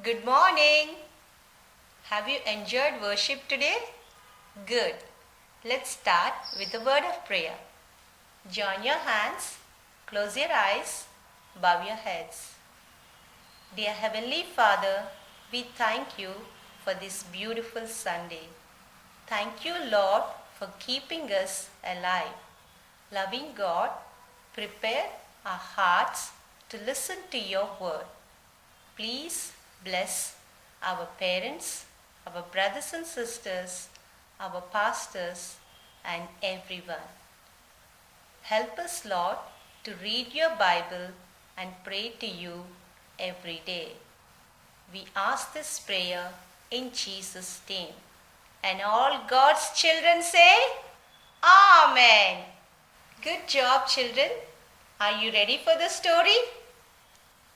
Good morning. Have you enjoyed worship today? Good. Let's start with a word of prayer. Join your hands, close your eyes, bow your heads. Dear Heavenly Father, we thank you for this beautiful Sunday. Thank you, Lord, for keeping us alive. Loving God, prepare our hearts to listen to your word. Please bless our parents, our brothers and sisters, our pastors, and everyone. Help us, Lord, to read your Bible and pray to you every day. We ask this prayer in Jesus' name. And all God's children say, Amen. Good job, children. Are you ready for the story?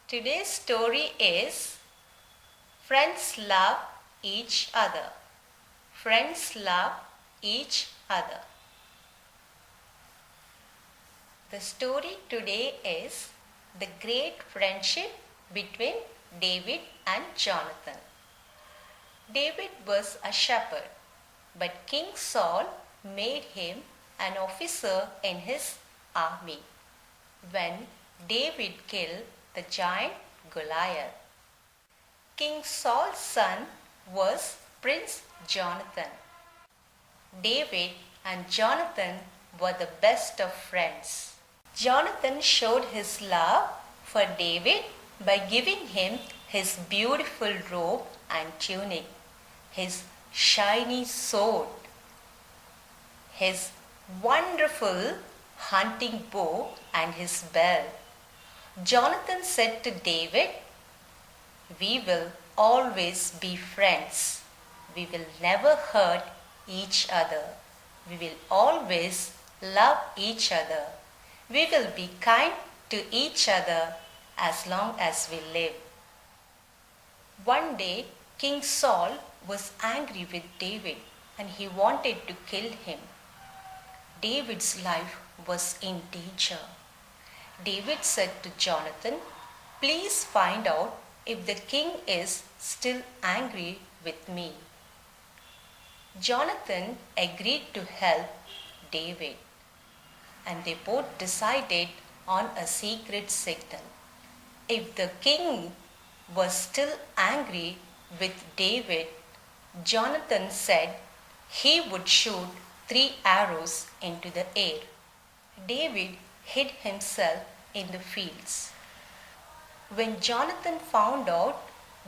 Today's story is Friends Love Each Other. Friends love each other. The story today is the great friendship between David and Jonathan. David was a shepherd, but King Saul made him an officer in his army when David killed the giant Goliath. King Saul's son was Prince Jonathan. David and Jonathan were the best of friends. Jonathan showed his love for David by giving him his beautiful robe and tunic, his shiny sword, his wonderful hunting bow, and his belt. Jonathan said to David, "We will always be friends. We will never hurt each other. We will always love each other. We will be kind to each other as long as we live." One day, King Saul was angry with David and he wanted to kill him. David's life was in danger. David said to Jonathan, "Please find out if the king is still angry with me." Jonathan agreed to help David, and they both decided on a secret signal. If the king was still angry with David, Jonathan said he would shoot 3 arrows into the air. David hid himself in the fields. When Jonathan found out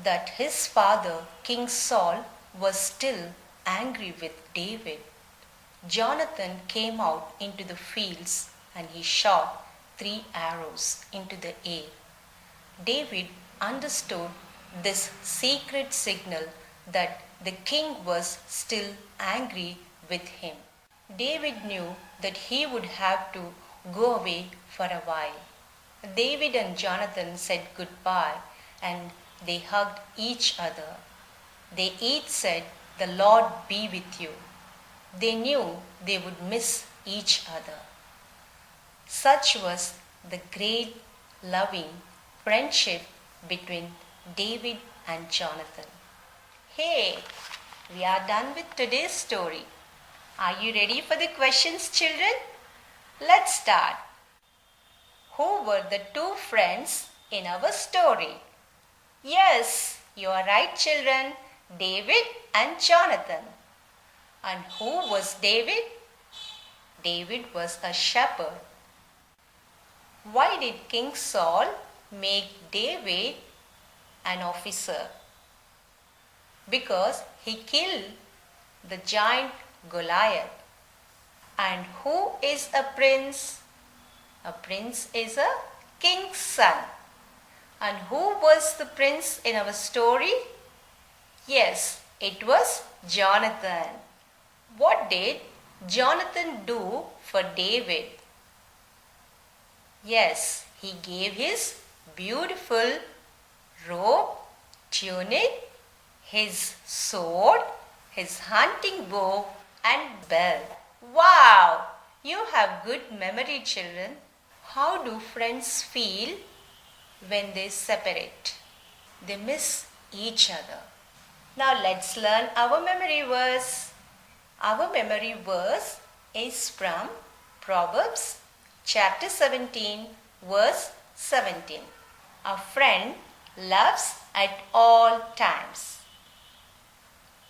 that his father, King Saul, was still angry with David, Jonathan came out into the fields and he shot 3 arrows into the air. David understood this secret signal that the king was still angry with him. David knew that he would have to go away for a while. David and Jonathan said goodbye and they hugged each other. They each said, "The Lord be with you." They knew they would miss each other. Such was the great, loving friendship between David and Jonathan. Hey, we are done with today's story. Are you ready for the questions, children? Let's start. Who were the 2 friends in our story? Yes, you are right, children. David and Jonathan. And who was David? David was a shepherd. Why did King Saul make David an officer? Because he killed the giant Goliath. And who is a prince? A prince is a king's son. And who was the prince in our story? Yes, it was Jonathan. What did Jonathan do for David? Yes, he gave his beautiful robe, tunic, his sword, his hunting bow, and belt. Wow! You have good memory, children. How do friends feel when they separate? They miss each other. Now let's learn our memory verse. Our memory verse is from Proverbs chapter 17, verse 17. A friend loves at all times.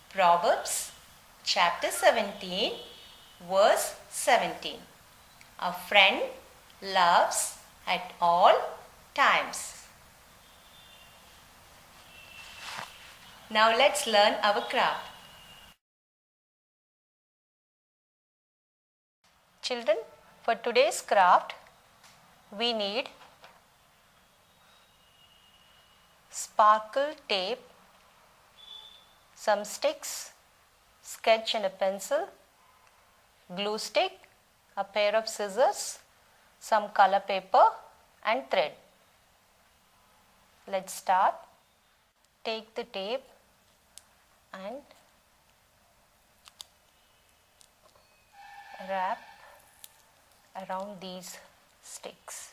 Proverbs chapter 17, verse 17. A friend loves at all times. Now let's learn our craft. Children, for today's craft, we need sparkle tape, some sticks, sketch and a pencil, glue stick, a pair of scissors, some color paper and thread. Let's start. Take the tape and wrap around these sticks.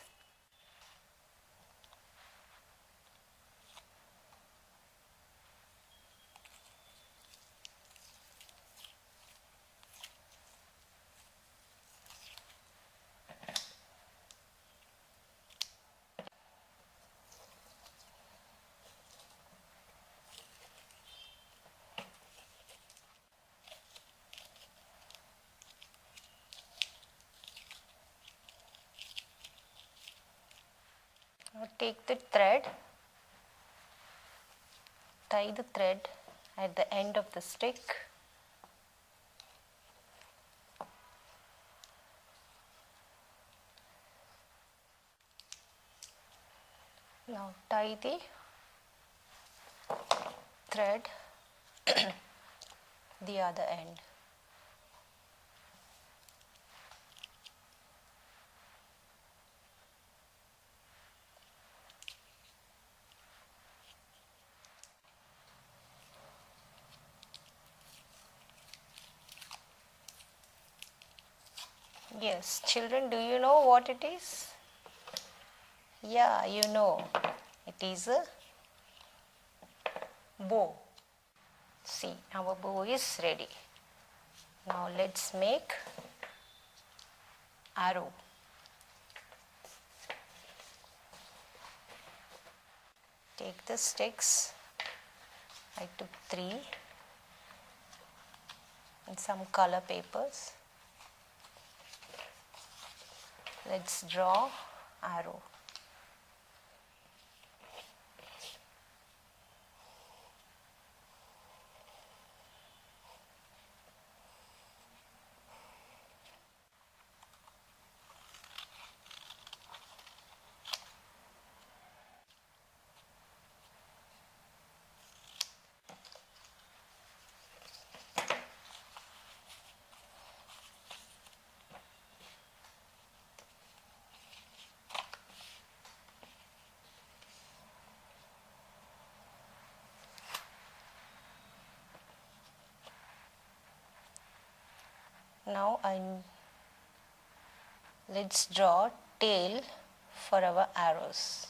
Now take the thread, tie the thread at the end of the stick. Now tie the thread the other end. Yes, children, do you know what it is? Yeah, you know. It is a bow. See, our bow is ready. Now let's make arrow. Take the sticks. I took 3 and some color papers. Let's draw arrow. Now let's draw tail for our arrows.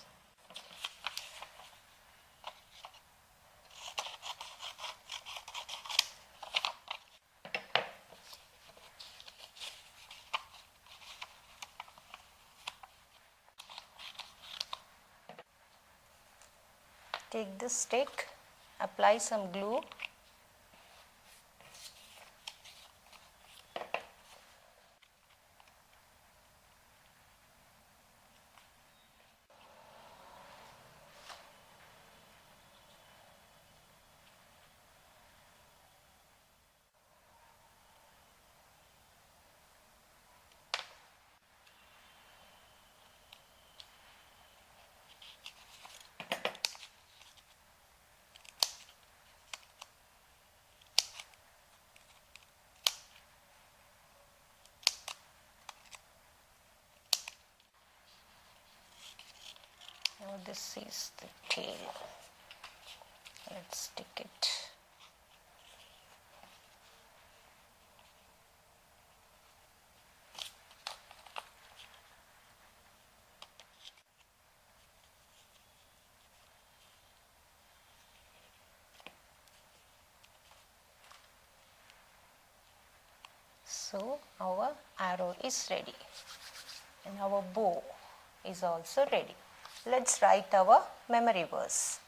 Take the stick, apply some glue. Now this is the tail. Let's stick it. So our arrow is ready and our bow is also ready. Let's write our memory verse.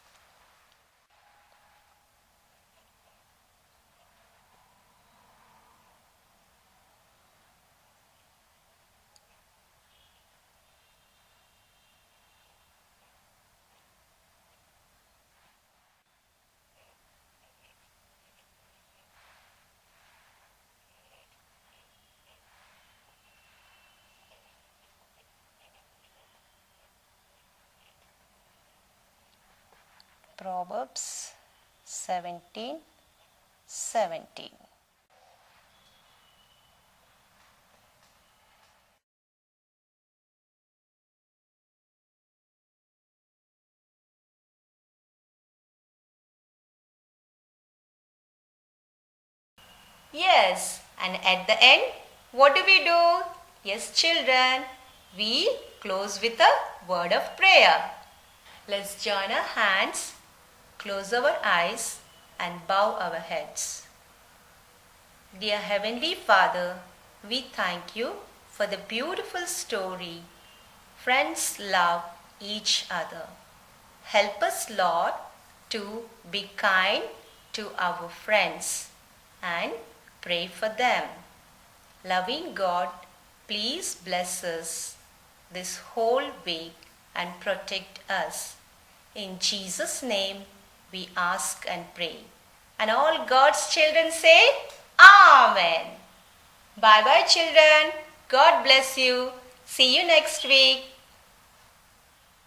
Proverbs 17:17. Yes, and at the end, what do we do? Yes, children, we close with a word of prayer. Let's join our hands, close our eyes, and bow our heads. Dear Heavenly Father, we thank you for the beautiful story. Friends love each other. Help us, Lord, to be kind to our friends and pray for them. Loving God, please bless us this whole week and protect us. In Jesus' name we ask and pray. And all God's children say, Amen. Bye bye, children. God bless you. See you next week.